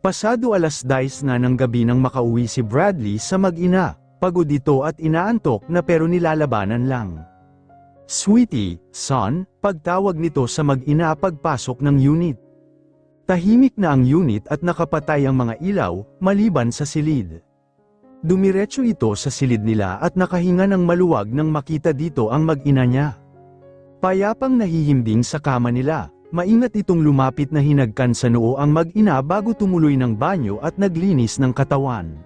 Pasado 10:00 na ng gabi nang makauwi si Bradley sa mag-ina, pagod ito at inaantok na pero nilalabanan lang. "Sweetie, son," pagtawag nito sa mag-ina pagpasok ng unit. Tahimik na ang unit at nakapatay ang mga ilaw, maliban sa silid. Dumiretso ito sa silid nila at nakahinga ng maluwag nang makita dito ang mag-ina niya. Payapang nahihimbing sa kama nila, maingat itong lumapit na hinagkan sa noo ang mag-ina bago tumuloy ng banyo at naglinis ng katawan.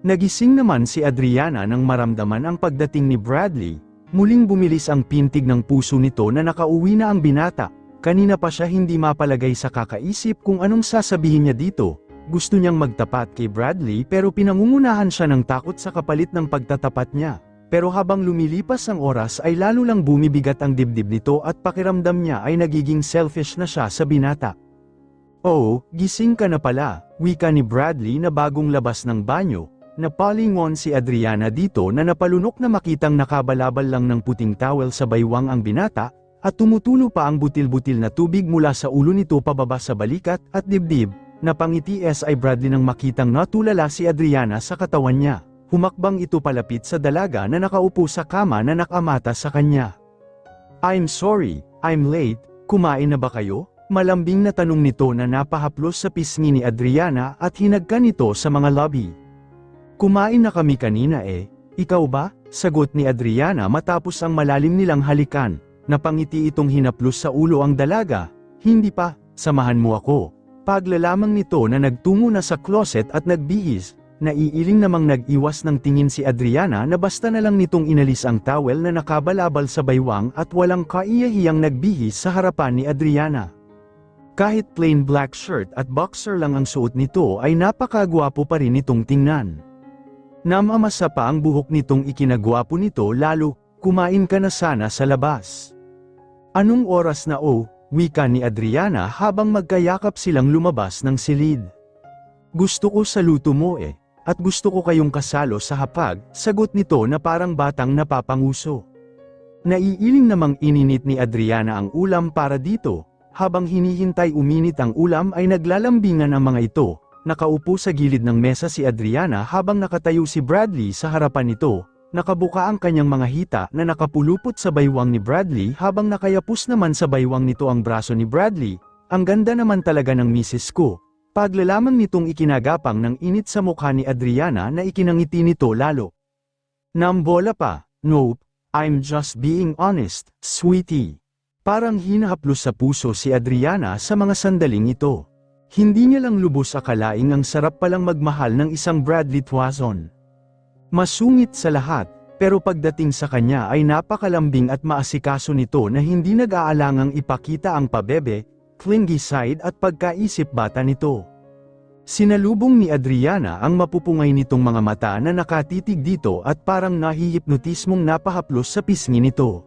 Nagising naman si Adriana nang maramdaman ang pagdating ni Bradley, muling bumilis ang pintig ng puso nito na nakauwi na ang binata. Kanina pa siya hindi mapalagay sa kakaisip kung anong sasabihin niya dito. Gusto niyang magtapat kay Bradley pero pinangungunahan siya ng takot sa kapalit ng pagtatapat niya. Pero habang lumilipas ang oras ay lalo lang bumibigat ang dibdib nito at pakiramdam niya ay nagiging selfish na siya sa binata. "Oh, gising ka na pala," wika ni Bradley na bagong labas ng banyo. Napalingon si Adriana dito na napalunok na makitang nakabalabal lang ng puting towel sa baywang ang binata, at tumutulo pa ang butil-butil na tubig mula sa ulo nito pababa sa balikat at dibdib. Napangiti ay Bradley nang makitang natulala si Adriana sa katawan niya. Humakbang ito palapit sa dalaga na nakaupo sa kama na nakamata sa kanya. "I'm sorry, I'm late, kumain na ba kayo?" Malambing na tanong nito na napahaplos sa pisngi ni Adriana at hinagkan ito sa mga lobby. "Kumain na kami kanina ikaw ba?" Sagot ni Adriana matapos ang malalim nilang halikan. Napangiti itong hinaplos sa ulo ang dalaga. "Hindi pa, samahan mo ako." Paglalamang nito na nagtungo na sa closet at nagbihis, naiiling namang nag-iwas ng tingin si Adriana na basta na lang nitong inalis ang towel na nakabalabal sa baywang at walang kaiyahiyang nagbihis sa harapan ni Adriana. Kahit plain black shirt at boxer lang ang suot nito ay napakagwapo pa rin itong tingnan. Namamasa pa ang buhok nitong ikinagwapo nito lalo. "Kumain ka na sana sa labas." "Anong oras na wika ni Adriana habang magkayakap silang lumabas ng silid. "Gusto ko sa luto mo at gusto ko kayong kasalo sa hapag," sagot nito na parang batang napapanguso. Naiiling namang ininit ni Adriana ang ulam para dito, habang hinihintay uminit ang ulam ay naglalambingan ang mga ito. Nakaupo sa gilid ng mesa si Adriana habang nakatayo si Bradley sa harapan nito. Nakabuka ang kanyang mga hita na nakapulupot sa baywang ni Bradley habang nakayapos naman sa baywang nito ang braso ni Bradley. "Ang ganda naman talaga ng misis ko." Paglalamang nitong ikinagapang ng init sa mukha ni Adriana na ikinangiti nito lalo. "Nambola pa." "Nope, I'm just being honest, sweetie." Parang hinahaplos sa puso si Adriana sa mga sandaling ito. Hindi niya lang lubos akalaing ang sarap palang magmahal ng isang Bradley Tuazon. Masungit sa lahat, pero pagdating sa kanya ay napakalambing at maasikaso nito na hindi nag-aalangang ipakita ang pabebe, clingy side at pagkaisip bata nito. Sinalubong ni Adriana ang mapupungay nitong mga mata na nakatitig dito at parang nahihipnotismong napahaplos sa pisngi nito.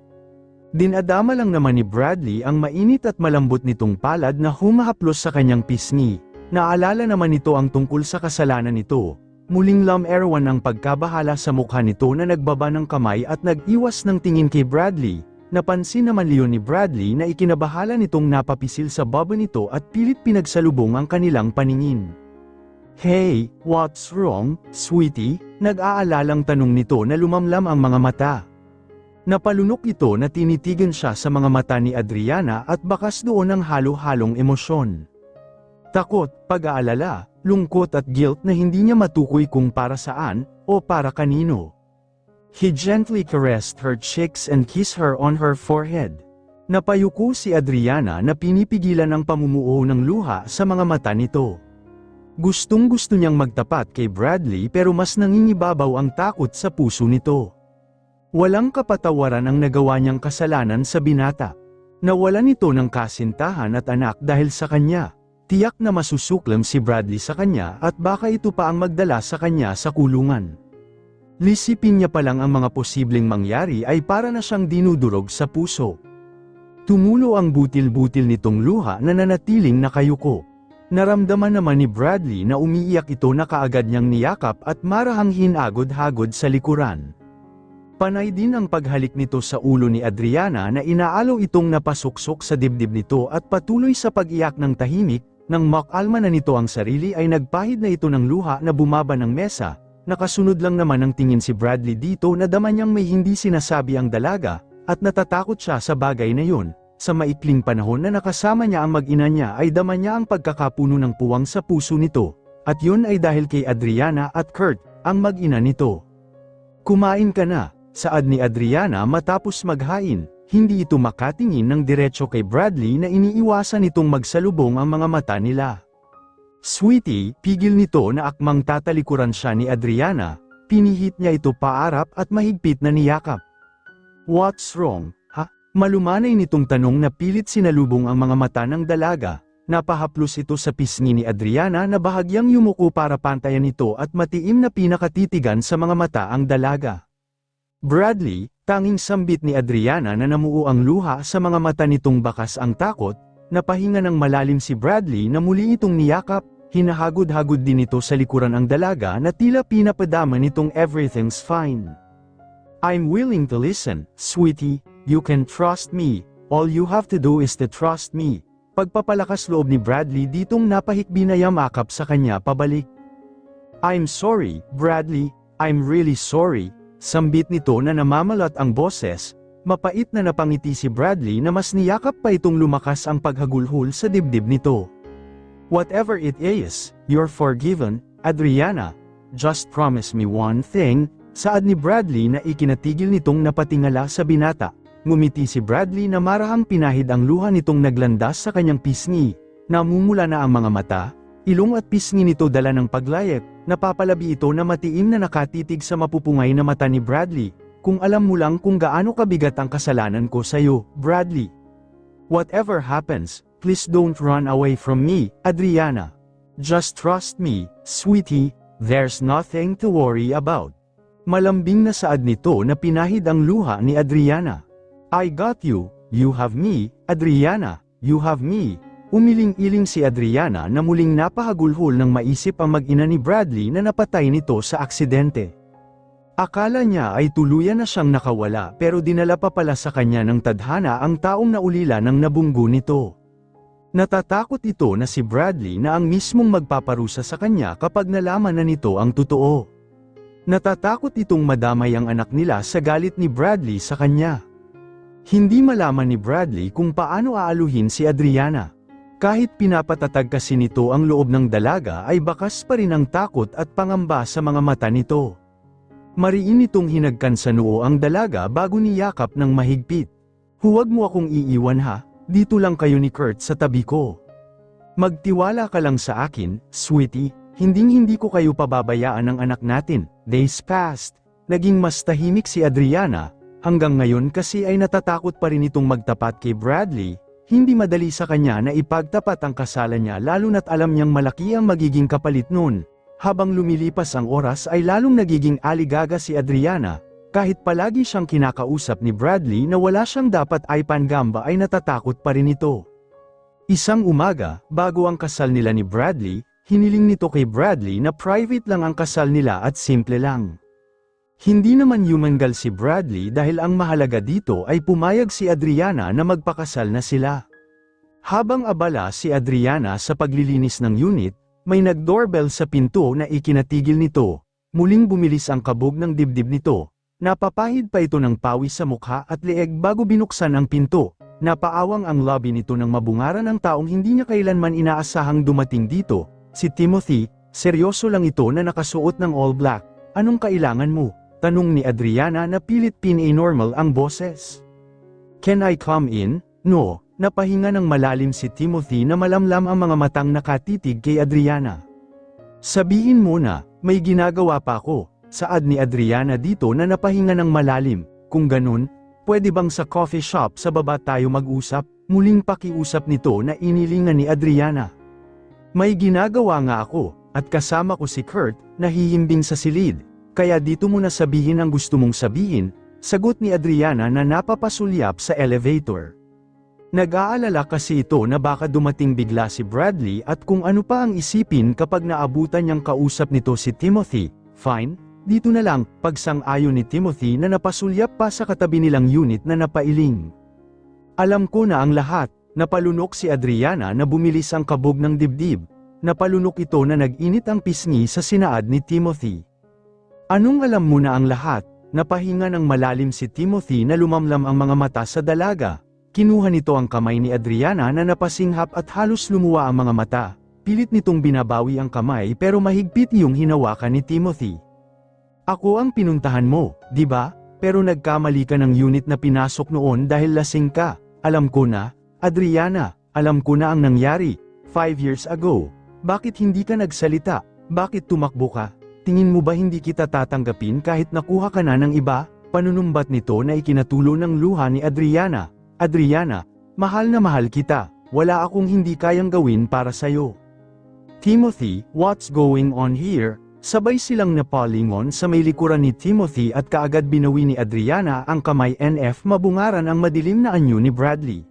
Dinadama lang naman ni Bradley ang mainit at malambot nitong palad na humahaplos sa kanyang pisngi. Naalala naman nito ang tungkol sa kasalanan nito. Muling lam-erawan ang pagkabahala sa mukha nito na nagbaba ng kamay at nag-iwas ng tingin kay Bradley. Napansin naman ni Bradley na ikinabahala nitong napapisil sa baba nito at pilit pinagsalubong ang kanilang paningin. "Hey, what's wrong, sweetie?" Nag-aalalang tanong nito na lumamlam ang mga mata. Napalunok ito na tinitigan siya sa mga mata ni Adriana at bakas doon ang halo-halong emosyon. Takot, pag-aalala, lungkot at guilt na hindi niya matukoy kung para saan, o para kanino. He gently caressed her cheeks and kissed her on her forehead. Napayuko si Adriana na pinipigilan ang pamumuo ng luha sa mga mata nito. Gustong-gusto niyang magtapat kay Bradley pero mas nangingibabaw ang takot sa puso nito. Walang kapatawaran ang nagawa niyang kasalanan sa binata. Nawalan ito ng kasintahan at anak dahil sa kanya. Tiyak na masusuklam si Bradley sa kanya at baka ito pa ang magdala sa kanya sa kulungan. Lisipin niya pa lang ang mga posibleng mangyari ay para na siyang dinudurog sa puso. Tumulo ang butil-butil nitong luha na nanatiling nakayuko. Naramdaman naman ni Bradley na umiiyak ito na kaagad niyang niyakap at marahang hinagod-hagod sa likuran. Panay din ang paghalik nito sa ulo ni Adriana na inaalaw itong napasuksok sa dibdib nito at patuloy sa pag-iyak ng tahimik, Nang makalma na nito ang sarili ay nagpahid na ito ng luha na bumaba ng mesa. Nakasunod lang naman ang tingin si Bradley dito na dama niyang may hindi sinasabi ang dalaga, at natatakot siya sa bagay na yun. Sa maikling panahon na nakasama niya ang mag-ina niya ay dama niya ang pagkakapuno ng puwang sa puso nito. At yun ay dahil kay Adriana at Kurt, ang mag-ina nito. Kumain ka na, saad ni Adriana matapos maghain. Hindi ito makatingin ng diretso kay Bradley na iniiwasan nitong magsalubong ang mga mata nila. Sweetie, pigil nito na akmang tatalikuran siya ni Adriana, pinihit niya ito paarap at mahigpit na niyakap. What's wrong, ha? Malumanay nitong tanong na pilit sinalubong ang mga mata ng dalaga. Napahaplos ito sa pisngi ni Adriana na bahagyang yumuko para pantayan ito at matiim na pinakatitigan sa mga mata ang dalaga. Bradley, tanging sambit ni Adriana na namuo ang luha sa mga mata nitong bakas ang takot, napahinga ng malalim si Bradley na muli itong niyakap. Hinahagod-hagod din ito sa likuran ang dalaga na tila pinapadama nitong everything's fine. I'm willing to listen, sweetie, you can trust me, all you have to do is to trust me. Pagpapalakas loob ni Bradley ditong napahikbi na yamakap sa kanya pabalik. I'm sorry, Bradley, I'm really sorry, sambit nito na namamalat ang boses. Mapait na napangiti si Bradley na mas niyakap pa itong lumakas ang paghagulhol sa dibdib nito. Whatever it is, you're forgiven, Adriana. Just promise me one thing, saad ni Bradley na ikinatigil nitong napatingala sa binata. Ngumiti si Bradley na marahang pinahid ang luha nitong naglandas sa kanyang pisngi. Namumula na ang mga mata, ilong at pisngi nito dala ng paglayek. Napapalabi ito na matiim na nakatitig sa mapupungay na mata ni Bradley. Kung alam mo lang kung gaano kabigat ang kasalanan ko sa'yo, Bradley. Whatever happens, please don't run away from me, Adriana. Just trust me, sweetie, there's nothing to worry about. Malambing na saad nito na pinahid ang luha ni Adriana. I got you, you have me, Adriana, you have me. Umiling-iling si Adriana na muling napahagulhol ng maisip ang mag-ina ni Bradley na napatay nito sa aksidente. Akala niya ay tuluyan na siyang nakawala pero dinala pa pala sa kanya ng tadhana ang taong naulila ng nabunggo nito. Natatakot ito na si Bradley na ang mismong magpaparusa sa kanya kapag nalaman na nito ang totoo. Natatakot itong madamay ang anak nila sa galit ni Bradley sa kanya. Hindi malaman ni Bradley kung paano aaluhin si Adriana. Kahit pinapatatag kasi nito ang loob ng dalaga ay bakas pa rin ang takot at pangamba sa mga mata nito. Mariin nitong hinagkan sa noo ang dalaga bago niyakap ng mahigpit. Huwag mo akong iiwan ha, dito lang kayo ni Kurt sa tabi ko. Magtiwala ka lang sa akin, sweetie, hinding-hindi ko kayo pababayaan ng anak natin. Days passed, naging mas tahimik si Adriana, hanggang ngayon kasi ay natatakot pa rin itong magtapat kay Bradley. Hindi madali sa kanya na ipagtapat ang kasalan niya lalo na't alam niyang malaki ang magiging kapalit nun. Habang lumilipas ang oras ay lalong nagiging aligaga si Adriana, kahit palagi siyang kinakausap ni Bradley na wala siyang dapat ay pangamba ay natatakot pa rin ito. Isang umaga, bago ang kasal nila ni Bradley, hiniling nito kay Bradley na private lang ang kasal nila at simple lang. Hindi naman yumangal si Bradley dahil ang mahalaga dito ay pumayag si Adriana na magpakasal na sila. Habang abala si Adriana sa paglilinis ng unit, may nag-doorbell sa pinto na ikinatigil nito. Muling bumilis ang kabog ng dibdib nito. Napapahid pa ito ng pawis sa mukha at leeg bago binuksan ang pinto. Napaawang ang lobby nito ng mabungaran ng taong hindi niya kailanman inaasahang dumating dito. Si Timothy, seryoso lang ito na nakasuot ng all black. Anong kailangan mo? Tanong ni Adriana na pilit pin-normal ang boses. Can I come in? No. Napahinga ng malalim si Timothy na malamlam ang mga matang nakatitig kay Adriana. Sabihin mo na, may ginagawa pa ako, saad ni Adriana dito na napahinga ng malalim. Kung ganun, pwede bang sa coffee shop sa baba tayo mag-usap? Muling pakiusap nito na inilingan ni Adriana. May ginagawa nga ako, at kasama ko si Kurt, na hihimbing sa silid. Kaya dito mo na sabihin ang gusto mong sabihin, sagot ni Adriana na napapasulyap sa elevator. Nag-aalala kasi ito na baka dumating bigla si Bradley at kung ano pa ang isipin kapag naabutan niyang kausap nito si Timothy. Fine, dito na lang, pagsang-ayon ni Timothy na napasulyap pa sa katabi nilang unit na napailing. Alam ko na ang lahat, Napalunok si Adriana na bumilis ang kabog ng dibdib. Napalunok ito na nag-init ang pisngi sa sinaad ni Timothy. Anong alam mo na ang lahat? Napahinga ng malalim si Timothy na lumamlam ang mga mata sa dalaga. Kinuha nito ang kamay ni Adriana na napasinghap at halos lumuwa ang mga mata. Pilit nitong binabawi ang kamay pero mahigpit yung hinawakan ni Timothy. Ako ang pinuntahan mo, di ba? Pero nagkamali ka ng unit na pinasok noon dahil lasing ka. Alam ko na, Adriana, alam ko na ang nangyari. 5 years ago. Bakit hindi ka nagsalita? Bakit tumakbo ka? Tingin mo ba hindi kita tatanggapin kahit nakuha ka na ng iba? Panunumbat nito na ikinatulo ng luha ni Adriana. Adriana, mahal na mahal kita. Wala akong hindi kayang gawin para sayo. Timothy, what's going on here? Sabay silang napalingon sa may likuran ni Timothy at kaagad binawi ni Adriana ang kamay. Mabungaran ang madilim na anyo ni Bradley.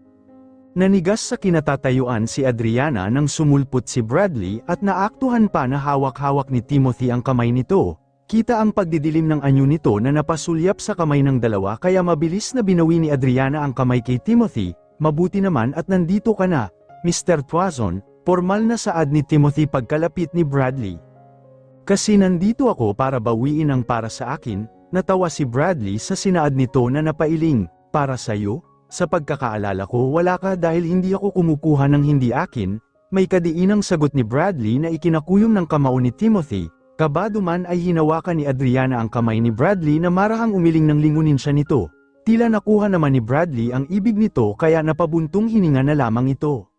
Nanigas sa kinatatayuan si Adriana nang sumulpot si Bradley at naaktuhan pa na hawak-hawak ni Timothy ang kamay nito. Kita ang pagdidilim ng anyo nito na napasulyap sa kamay ng dalawa kaya mabilis na binawi ni Adriana ang kamay kay Timothy. Mabuti naman at nandito ka na, Mr. Tuazon, formal na saad ni Timothy pagkalapit ni Bradley. Kasi nandito ako para bawiin ang para sa akin, natawa si Bradley sa sinaad nito na napailing, para sayo? Sa pagkakaalala ko wala ka dahil hindi ako kumukuha ng hindi akin, may kadiinang sagot ni Bradley na ikinakuyom ng kamao ni Timothy. Kabado man ay hinawakan ni Adriana ang kamay ni Bradley na marahang umiling ng lingunin siya nito. Tila nakuha naman ni Bradley ang ibig nito kaya napabuntong hininga na lamang ito.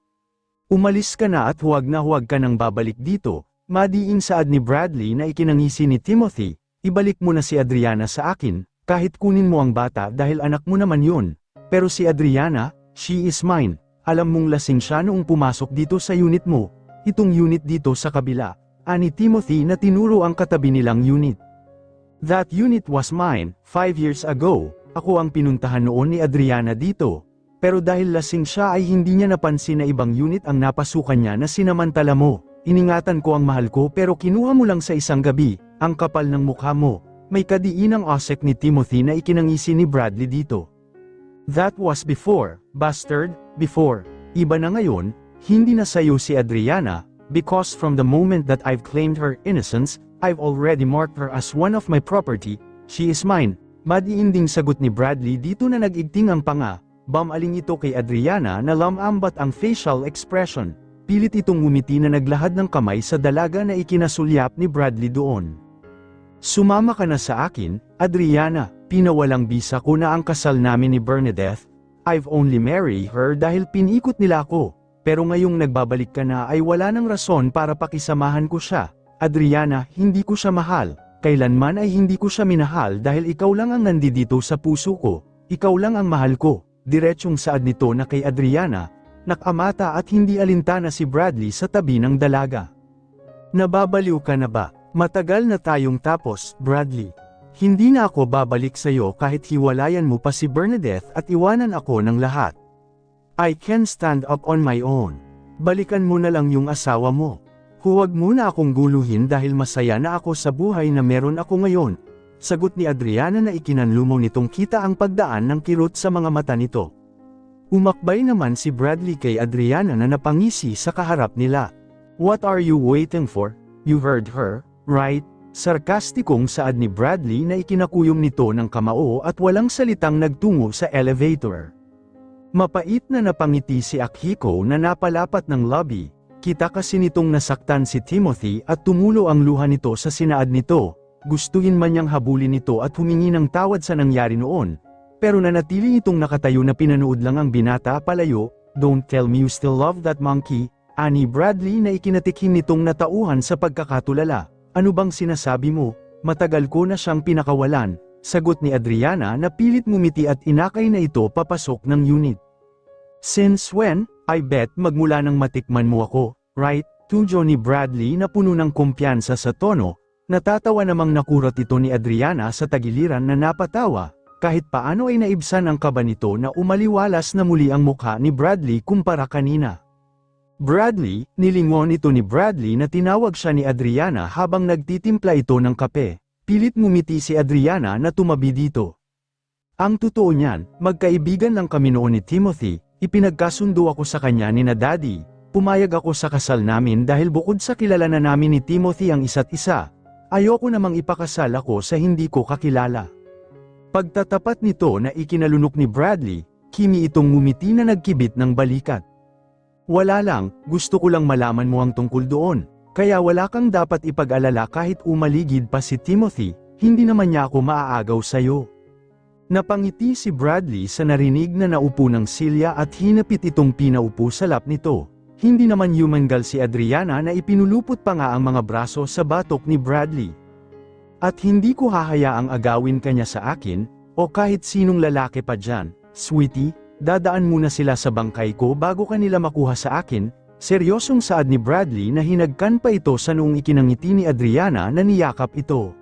Umalis ka na at huwag ka nang babalik dito, madiing saad ni Bradley na ikinangisi ni Timothy, ibalik mo na si Adriana sa akin, kahit kunin mo ang bata dahil anak mo naman yun. Pero si Adriana, she is mine. Alam mong lasing siya noong pumasok dito sa unit mo. Itong unit dito sa kabila. Ani Timothy na tinuro ang katabi nilang unit. That unit was mine, 5 years ago. Ako ang pinuntahan noon ni Adriana dito. Pero dahil lasing siya ay hindi niya napansin na ibang unit ang napasukan niya na sinamantala mo. Iningatan ko ang mahal ko pero kinuha mo lang sa isang gabi. Ang kapal ng mukha mo. May kadiinang asek ni Timothy na ikinangisi ni Bradley dito. That was before, bastard, before. Iba na ngayon, hindi na sayo si Adriana, because from the moment that I've claimed her innocence, I've already marked her as one of my property, she is mine. Madiinding sagot ni Bradley dito na nag-igting ang panga, bamaling ito kay Adriana na lamambat ang facial expression. Pilit itong ngumiti na naglahad ng kamay sa dalaga na ikinasulyap ni Bradley doon. Sumama ka na sa akin, Adriana. Pinawalang bisa ko na ang kasal namin ni Bernadette. I've only married her dahil pinikot nila ako. Pero ngayong nagbabalik ka na ay wala nang rason para pakisamahan ko siya. Adriana, hindi ko siya mahal. Kailanman ay hindi ko siya minahal dahil ikaw lang ang nandito sa puso ko. Ikaw lang ang mahal ko. Diretsyong saad nito na kay Adriana. Nakamata at hindi alintana si Bradley sa tabi ng dalaga. Nababaliw ka na ba? Matagal na tayong tapos, Bradley. Hindi na ako babalik sa'yo kahit hiwalayan mo pa si Bernadette at iwanan ako ng lahat. I can stand up on my own. Balikan mo na lang yung asawa mo. Huwag mo na akong guluhin dahil masaya na ako sa buhay na meron ako ngayon. Sagot ni Adriana na ikinanlumo nitong kita ang pagdaan ng kirot sa mga mata nito. Umakbay naman si Bradley kay Adriana na napangisi sa kaharap nila. What are you waiting for? You heard her, right? Sarkastikong saad ni Bradley na ikinakuyom nito ng kamao at walang salitang nagtungo sa elevator. Mapait na napangiti si Akiko na napalapat ng lobby. Kita kasi nitong nasaktan si Timothy at tumulo ang luha nito sa sinaad nito. Gustuhin man niyang habulin nito at humingi ng tawad sa nangyari noon. Pero nanatili itong nakatayo na pinanood lang ang binata palayo. Don't tell me you still love that monkey, ani Bradley na ikinatikim nitong natauhan sa pagkakatulala. Ano bang sinasabi mo? Matagal ko na siyang pinakawalan, sagot ni Adriana na pilit ngumiti at inakay na ito papasok ng unit. Since when? I bet magmula nang matikman mo ako, right? Tujo ni Bradley na puno ng kumpiyansa sa tono, natatawa namang nakurot ito ni Adriana sa tagiliran na napatawa, kahit paano ay naibsan ang kaba nito na umaliwalas na muli ang mukha ni Bradley kumpara kanina. Bradley, nilingon ito ni Bradley na tinawag siya ni Adriana habang nagtitimpla ito ng kape. Pilit ngumiti si Adriana na tumabi dito. Ang totoo niyan, magkaibigan lang kami noon ni Timothy, Ipinagkasundo ako sa kanya ni na Daddy, pumayag ako sa kasal namin dahil bukod sa kilala na namin ni Timothy ang isa't isa, ayoko namang ipakasal ako sa hindi ko kakilala. Pagtatapat nito na ikinalunok ni Bradley, Kimi itong ngumiti na nagkibit ng balikat. Wala lang, gusto ko lang malaman mo ang tungkol doon, kaya wala kang dapat ipag-alala kahit umaligid pa si Timothy, hindi naman niya ako maaagaw sa'yo. Napangiti si Bradley sa narinig na naupo ng Celia at hinapit itong pinaupo sa lap nito. Hindi naman yumangal si Adriana na ipinulupot pa nga ang mga braso sa batok ni Bradley. At hindi ko hahayaang agawin kanya sa akin, o kahit sinong lalaki pa dyan. Sweetie, dadaan muna sila sa bangkay ko bago kanila makuha sa akin, seryosong saad ni Bradley na hinagkan pa ito sa noong ikinangiti ni Adriana na niyakap ito.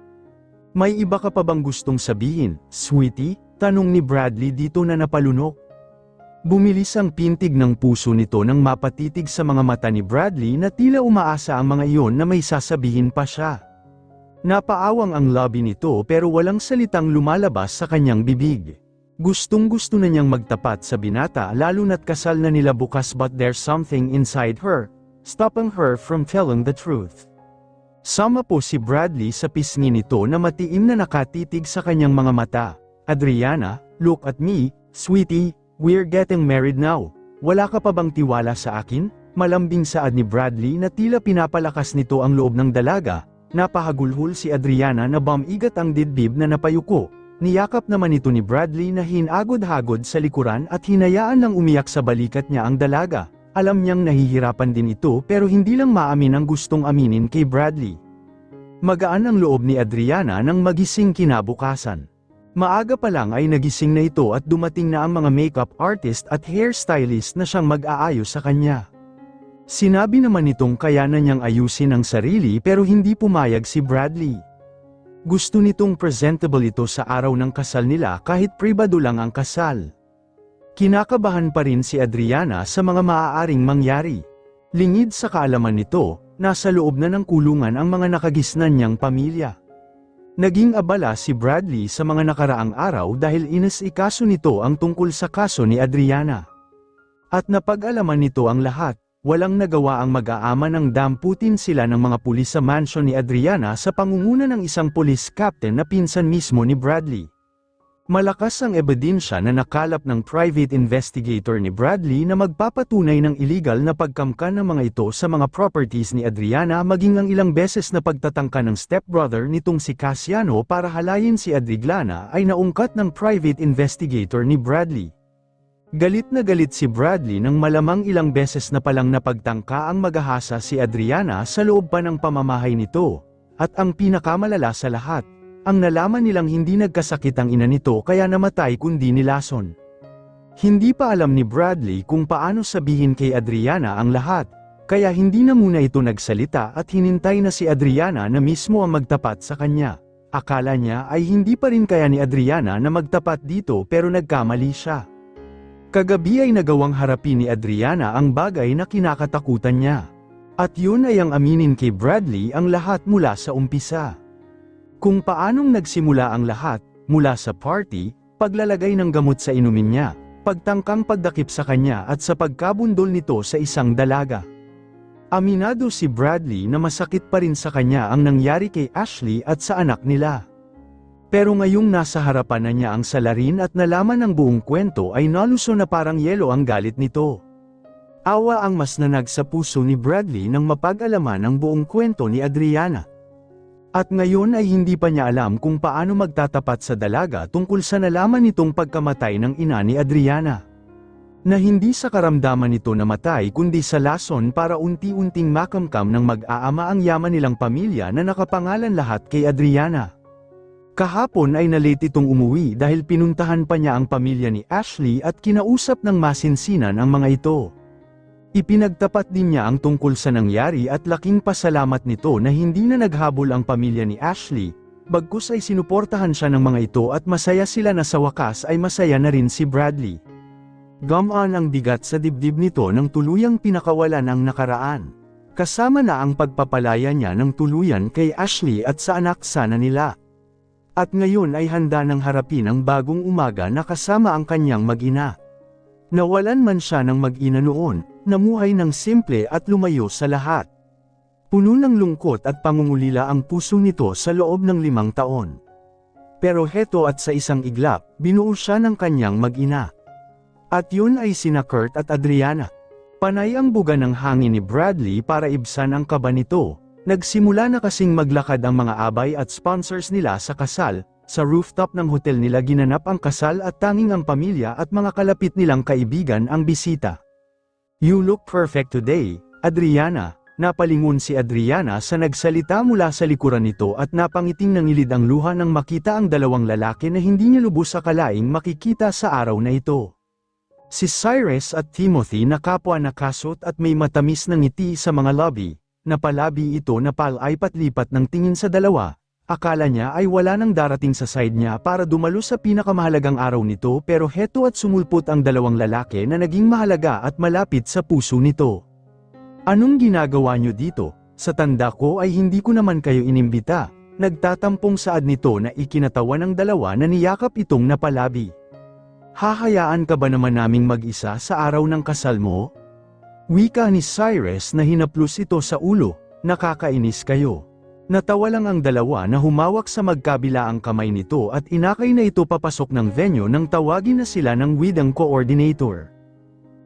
May iba ka pa bang gustong sabihin, sweetie? Tanong ni Bradley dito na napalunok. Bumilis ang pintig ng puso nito nang mapatitig sa mga mata ni Bradley na tila umaasa ang mga iyon na may sasabihin pa siya. Napaawang ang labi nito pero walang salitang lumalabas sa kanyang bibig. Gustong-gusto na niyang magtapat sa binata lalo na't kasal na nila bukas but there's something inside her, stopping her from telling the truth. Sama po si Bradley sa pisngi nito na matiim na nakatitig sa kanyang mga mata. Adriana, look at me, sweetie, we're getting married now. Wala ka pa bang tiwala sa akin? Malambing saad ni Bradley na tila pinapalakas nito ang loob ng dalaga. Napahagulhol si Adriana na bamigat ang dibdib na napayuko. Niyakap naman ito ni Bradley na hinagod-hagod sa likuran at hinayaan ng umiyak sa balikat niya ang dalaga. Alam niyang nahihirapan din ito pero hindi lang maamin ang gustong aminin kay Bradley. Magaan ang loob ni Adriana nang magising kinabukasan. Maaga pa lang ay nagising na ito at dumating na ang mga makeup artist at hairstylist na siyang mag-aayos sa kanya. Sinabi naman nitong kaya na niyang ayusin ang sarili pero hindi pumayag si Bradley. Gusto nitong presentable ito sa araw ng kasal nila kahit pribado lang ang kasal. Kinakabahan pa rin si Adriana sa mga maaaring mangyari. Lingid sa kaalaman nito, nasa loob na ng kulungan ang mga nakagisnan niyang pamilya. Naging abala si Bradley sa mga nakaraang araw dahil inas-ikaso nito ang tungkol sa kaso ni Adriana. At napag-alaman nito ang lahat. Walang nagawa ang mag-aama nang damputin sila ng mga pulis sa mansion ni Adriana sa pangunguna ng isang police captain na pinsan mismo ni Bradley. Malakas ang ebidensya na nakalap ng private investigator ni Bradley na magpapatunay ng illegal na pagkamkan ng mga ito sa mga properties ni Adriana maging ang ilang beses na pagtatangka ng stepbrother nitong si Cassiano para halayin si Adriana ay naungkat ng private investigator ni Bradley. Galit na galit si Bradley nang malamang ilang beses na palang napagtangka ang maghahasa si Adriana sa loob pa ng pamamahay nito. At ang pinakamalala sa lahat, ang nalaman nilang hindi nagkasakit ang ina nito kaya namatay kundi nilason. Hindi pa alam ni Bradley kung paano sabihin kay Adriana ang lahat, kaya hindi na muna ito nagsalita at hinintay na si Adriana na mismo ang magtapat sa kanya. Akala niya ay hindi pa rin kaya ni Adriana na magtapat dito pero nagkamali siya. Kagabi ay nagawang harapin ni Adriana ang bagay na kinakatakutan niya. At yun ay ang aminin kay Bradley ang lahat mula sa umpisa. Kung paanong nagsimula ang lahat, mula sa party, paglalagay ng gamot sa inumin niya, pagtangkang pagdakip sa kanya at sa pagkabundol nito sa isang dalaga. Aminado si Bradley na masakit pa rin sa kanya ang nangyari kay Ashley at sa anak nila. Pero ngayong nasa harapan na niya ang salarin at nalaman ang buong kwento ay naluso na parang yelo ang galit nito. Awa ang mas nanag sa puso ni Bradley nang mapag-alaman ang buong kwento ni Adriana. At ngayon ay hindi pa niya alam kung paano magtatapat sa dalaga tungkol sa nalaman nitong pagkamatay ng ina ni Adriana. Na hindi sa karamdaman nito namatay kundi sa lason para unti-unting makamkam ng mag-aama ang yaman nilang pamilya na nakapangalan lahat kay Adriana. Kahapon ay nalate itong umuwi dahil pinuntahan pa niya ang pamilya ni Ashley at kinausap ng masinsinan ang mga ito. Ipinagtapat din niya ang tungkol sa nangyari at laking pasalamat nito na hindi na naghabol ang pamilya ni Ashley, bagkus ay sinuportahan siya ng mga ito at masaya sila na sa wakas ay masaya na rin si Bradley. Gamaan ang bigat sa dibdib nito nang tuluyang pinakawalan ang nakaraan. Kasama na ang pagpapalaya niya ng tuluyan kay Ashley at sa anak sana nila. At ngayon ay handa nang harapin ang bagong umaga na kasama ang kanyang mag-ina. Nawalan man siya ng mag-ina noon, namuhay ng simple at lumayo sa lahat. Puno ng lungkot at pangungulila ang puso nito sa loob ng 5 taon. Pero heto at sa isang iglap, binuo siya ng kanyang mag-ina. At yun ay sina Kurt at Adriana. Panay ang buga ng hangin ni Bradley para ibsan ang kaba nito. Nagsimula na kasing maglakad ang mga abay at sponsors nila sa kasal. Sa rooftop ng hotel nila ginanap ang kasal at tanging ang pamilya at mga kalapit nilang kaibigan ang bisita. "You look perfect today, Adriana." Napalingon si Adriana sa nagsalita mula sa likuran nito at napangiting nangilid ang luha nang makita ang dalawang lalaki na hindi niya lubos akalaing makikita sa araw na ito. Si Cyrus at Timothy na kapwa nakasot at may matamis na ngiti sa mga lobby. Napalabi ito na palaipat-lipat ng tingin sa dalawa. Akala niya ay wala nang darating sa side niya para dumalo sa pinakamahalagang araw nito pero heto at sumulpot ang dalawang lalaki na naging mahalaga at malapit sa puso nito. "Anong ginagawa niyo dito? Sa tanda ko ay hindi ko naman kayo inimbita." Nagtatampong saad nito na ikinatawa ng dalawa na niyakap itong napalabi. "Hahayaan ka ba naman naming mag-isa sa araw ng kasal mo?" Wika ni Cyrus na hinaplos ito sa ulo. "Nakakainis kayo." Natawa lang ang dalawa na humawak sa magkabila ang kamay nito at inakay na ito papasok ng venue nang tawagin na sila ng widang coordinator.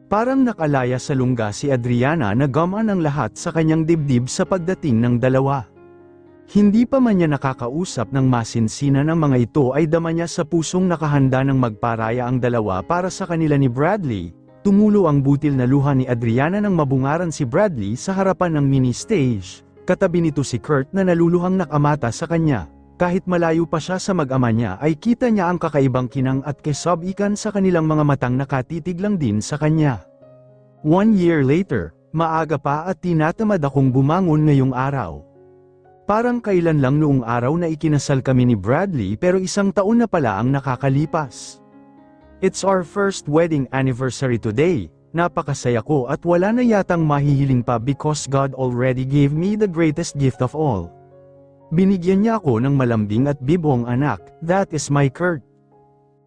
Parang nakalaya sa lungga si Adriana na gamaan ang lahat sa kanyang dibdib sa pagdating ng dalawa. Hindi pa man niya nakakausap ng masinsinan ang mga ito ay dama niya sa pusong nakahanda ng magparaya ang dalawa para sa kanila ni Bradley. Tumulo ang butil na luha ni Adriana nang mabungaran si Bradley sa harapan ng mini stage. Katabi nito si Kurt na naluluhang nakamata sa kanya. Kahit malayo pa siya sa mag-ama niya ay kita niya ang kakaibang kinang at kesob-ikan sa kanilang mga matang nakatitig lang din sa kanya. 1 year later, maaga pa at tinatamad akong bumangon ngayong araw. Parang kailan lang noong araw na ikinasal kami ni Bradley pero 1 taon na pala ang nakakalipas. It's our first wedding anniversary today. Napakasaya ko at wala na yatang mahihiling pa because God already gave me the greatest gift of all. Binigyan niya ako ng malambing at bibong anak, that is my Kurt.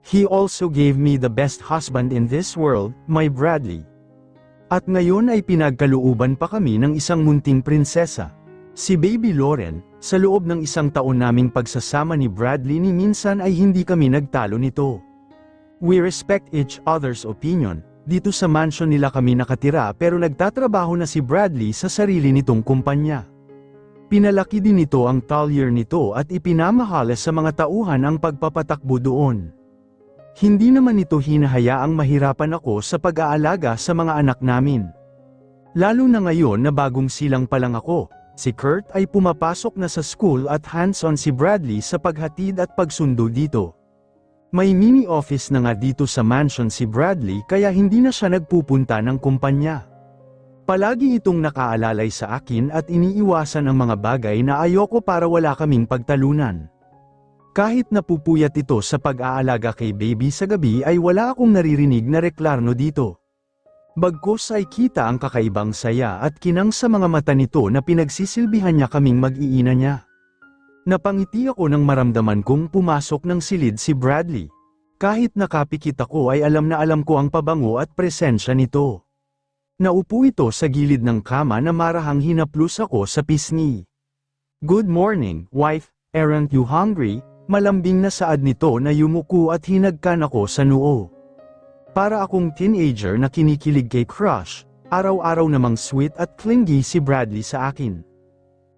He also gave me the best husband in this world, my Bradley. At ngayon ay pinagkalooban pa kami ng isang munting prinsesa. Si Baby Lauren, sa loob ng 1 taon naming pagsasama ni Bradley ni minsan ay hindi kami nagtalo nito. We respect each other's opinion. Dito sa mansion nila kami nakatira pero nagtatrabaho na si Bradley sa sarili nitong kumpanya. Pinalaki din nito ang talyer nito at ipinamahalas sa mga tauhan ang pagpapatakbo doon. Hindi naman ito hinahayaang mahirapan ako sa pag-aalaga sa mga anak namin. Lalo na ngayon na bagong silang pa lang ako, si Kurt ay pumapasok na sa school at hands-on si Bradley sa paghatid at pagsundo dito. May mini office na nga dito sa mansion si Bradley kaya hindi na siya nagpupunta ng kumpanya. Palagi itong nakaalalay sa akin at iniiwasan ang mga bagay na ayoko para wala kaming pagtalunan. Kahit napupuyat ito sa pag-aalaga kay baby sa gabi ay wala akong naririnig na reklamo dito. Bagkus ay kita ang kakaibang saya at kinang sa mga mata nito na pinagsisilbihan niya kaming mag-iina niya. Napangiti ako nang maramdaman kong pumasok ng silid si Bradley. Kahit nakapikit ako ay alam na alam ko ang pabango at presensya nito. Naupo ito sa gilid ng kama na marahang hinaplos ako sa pisngi. "Good morning, wife, aren't you hungry?" Malambing na saad nito na yumuko at hinagkan ako sa noo. Para akong teenager na kinikilig kay crush, araw-araw namang sweet at clingy si Bradley sa akin.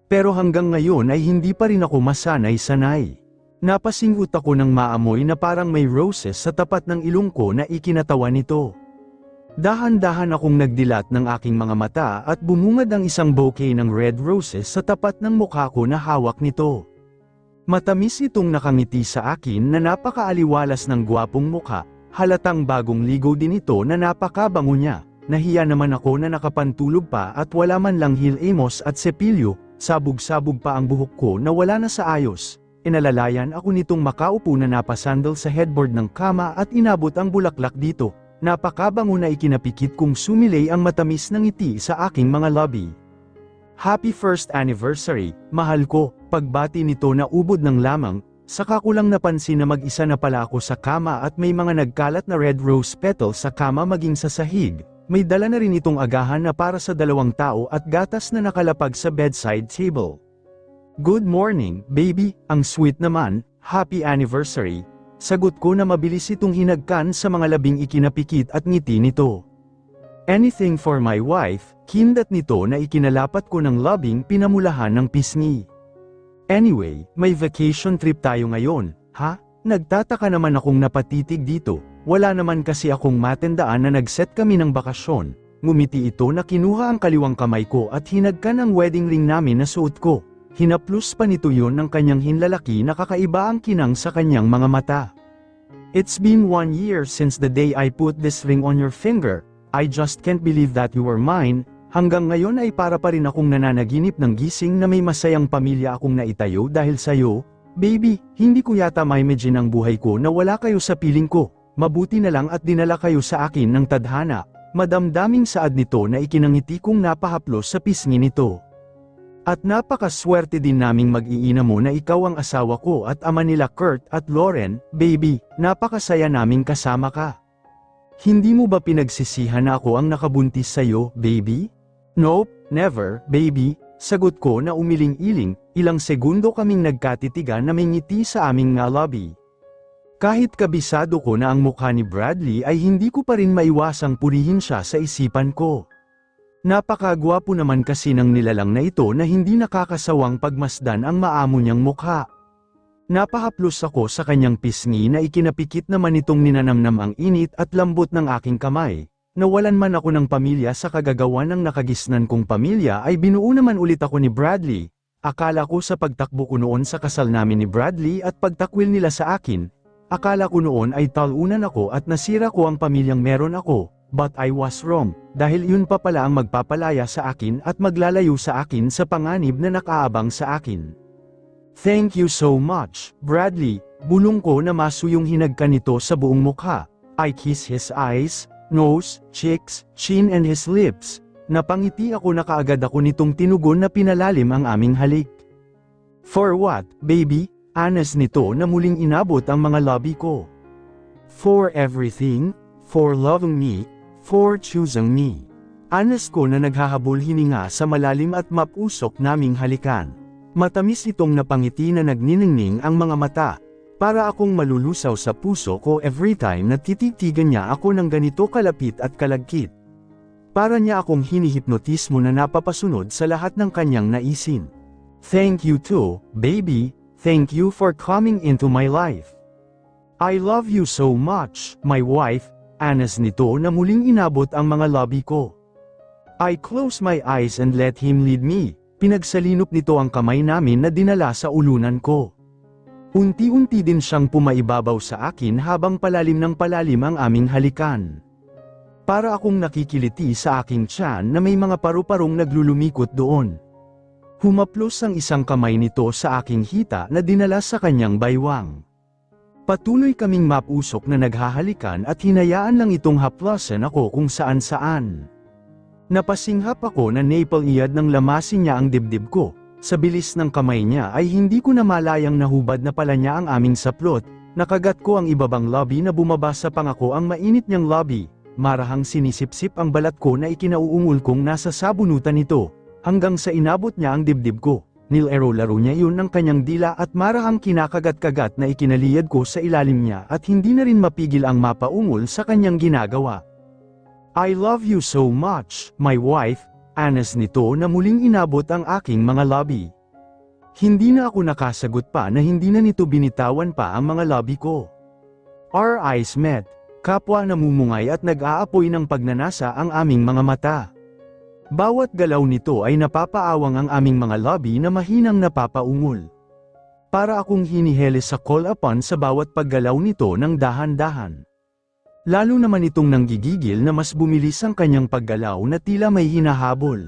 Pero hanggang ngayon ay hindi pa rin ako masanay-sanay. Napasingot ako ng maamoy na parang may roses sa tapat ng ilong ko na ikinatawa nito. Dahan-dahan akong nagdilat ng aking mga mata at bumungad ang isang bouquet ng red roses sa tapat ng mukha ko na hawak nito. Matamis itong nakangiti sa akin na napakaaliwalas ng gwapong mukha, halatang bagong ligo din ito na napakabango niya. Nahiya naman ako na nakapantulog pa at wala man lang hilamos at sepilyo. Sabog-sabog pa ang buhok ko na wala na sa ayos. Inalalayan ako nitong makaupo na napasandal sa headboard ng kama at inabot ang bulaklak dito. Napakabango na ikinapikit kong sumilay ang matamis ng ngiti sa aking mga labi. "Happy first anniversary, mahal ko," pagbati nito na ubod ng lamang, Saka ko lang napansin na mag-isa na pala ako sa kama at may mga nagkalat na red rose petals sa kama maging sa sahig. May dala na rin itong agahan na para sa 2 tao at gatas na nakalapag sa bedside table. "Good morning, baby," ang sweet naman, "happy anniversary." Sagot ko na mabilis itong hinagkan sa mga labing ikinapikit at ngiti nito. "Anything for my wife," kindat nito na ikinalapat ko ng labing pinamulahan ng pisngi. "Anyway, may vacation trip tayo ngayon, ha?" Nagtataka naman akong napatitig dito. Wala naman kasi akong matandaan na nag-set kami ng bakasyon. Ngumiti ito na kinuha ang kaliwang kamay ko at hinagkan ang wedding ring namin na suot ko. Hinaplos pa nito yon ng kanyang hinlalaki na kakaiba ang kinang sa kanyang mga mata. "It's been 1 year since the day I put this ring on your finger. I just can't believe that you were mine." Hanggang ngayon ay para pa rin akong nananaginip ng gising na may masayang pamilya akong naitayo dahil sa'yo. "Baby, hindi ko yata ma-imagine ang buhay ko na wala kayo sa piling ko. Mabuti na lang at dinala kayo sa akin ng tadhana." Madamdaming saad nito na ikinangiti kong napahaplos sa pisngi nito. "At napakaswerte din naming mag-iina mo na ikaw ang asawa ko at ama nila Kurt at Lauren, baby, napakasaya naming kasama ka. Hindi mo ba pinagsisihan na ako ang nakabuntis sa'yo, baby?" "Nope, never, baby," sagot ko na umiling-iling. Ilang segundo kaming nagkatitigan na may ngiti sa aming nga lobby. Kahit kabisado ko na ang mukha ni Bradley ay hindi ko pa rin maiwasang purihin siya sa isipan ko. Napakagwapo naman kasi ng nilalang na ito na hindi nakakasawang pagmasdan ang maamo niyang mukha. Napahaplos ako sa kanyang pisngi na ikinapikit naman itong ninanamnam ang init at lambot ng aking kamay. Nawalan man ako ng pamilya sa kagagawa ng nakagisnan kong pamilya ay binuo naman ulit ako ni Bradley. Akala ko sa pagtakbo ko noon sa kasal namin ni Bradley at pagtakwil nila sa akin, akala ko noon ay talunan ako at nasira ko ang pamilyang meron ako, but I was wrong, dahil yun pa pala ang magpapalaya sa akin at maglalayo sa akin sa panganib na nakaabang sa akin. "Thank you so much, Bradley," bulong ko na masuyong hinagkan nito sa buong mukha. I kiss his eyes, nose, cheeks, chin and his lips. Napangiti ako na kaagad ako nitong tinugon na pinalalim ang aming halik. "For what, baby?" Anas nito na muling inabot ang mga labi ko. "For everything, for loving me, for choosing me." Anas ko na naghahabol hininga sa malalim at mapusok naming halikan. Matamis itong napangiti na nagniningning ang mga mata. Para akong malulusaw sa puso ko every time na tititigan niya ako ng ganito kalapit at kalagkit. Para niya akong hinihipnotismo na napapasunod sa lahat ng kanyang naisin. "Thank you too, baby. Thank you for coming into my life. I love you so much, my wife." Anas nito na muling inabot ang mga labi ko. I close my eyes and let him lead me. Pinagsalinop nito ang kamay namin na dinala sa ulunan ko. Unti-unti din siyang pumaibabaw sa akin habang palalim ng palalim ang aming halikan. Para akong nakikiliti sa aking tiyan na may mga paru-parong naglulumikot doon. Humaplos ang isang kamay nito sa aking hita na dinala sa kanyang baywang. Patuloy kaming mapusok na naghahalikan at hinayaan lang itong haplasan ako kung saan-saan. Napasinghap ako na naipal-iyad ng lamasin niya ang dibdib ko. Sa bilis ng kamay niya ay hindi ko na malayang nahubad na pala niya ang aming saplot. Nakagat ko ang ibabang labi na bumaba sa pangako ang mainit niyang labi. Marahang sinisipsip ang balat ko na ikinauungol kong nasa sabunutan nito. Hanggang sa inabot niya ang dibdib ko. Nilaro-laro niya yun ng kanyang dila at marahang kinakagat-kagat na ikinaliyad ko sa ilalim niya at hindi na rin mapigil ang mapaungol sa kanyang ginagawa. "I love you so much, my wife," anas nito na muling inabot ang aking mga labi. Hindi na ako nakasagot pa na hindi na nito binitawan pa ang mga labi ko. Our eyes met. Kapwa namumungay at nag-aapoy ng pagnanasa ang aming mga mata. Bawat galaw nito ay napapaawang ang aming mga labi na mahinang napapaungol. Para akong hiniheles sa call upon sa bawat paggalaw nito ng dahan-dahan. Lalo naman itong nanggigigil na mas bumilis ang kanyang paggalaw na tila may hinahabol.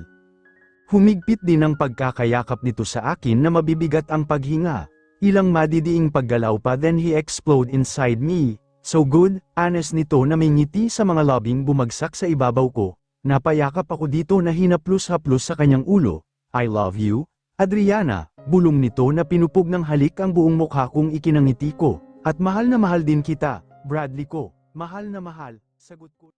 Humigpit din ang pagkakayakap nito sa akin na mabibigat ang paghinga. Ilang madidiing paggalaw pa then he explode inside me. So good, anas nito na may ngiti sa mga labing bumagsak sa ibabaw ko. Napayakap ako dito na hinaplos-haplos sa kanyang ulo. "I love you, Adriana," Bulong nito na pinupog ng halik ang buong mukha kong ikinangiti ko. At mahal na mahal din kita, Bradley ko. Mahal na mahal, sagot ko.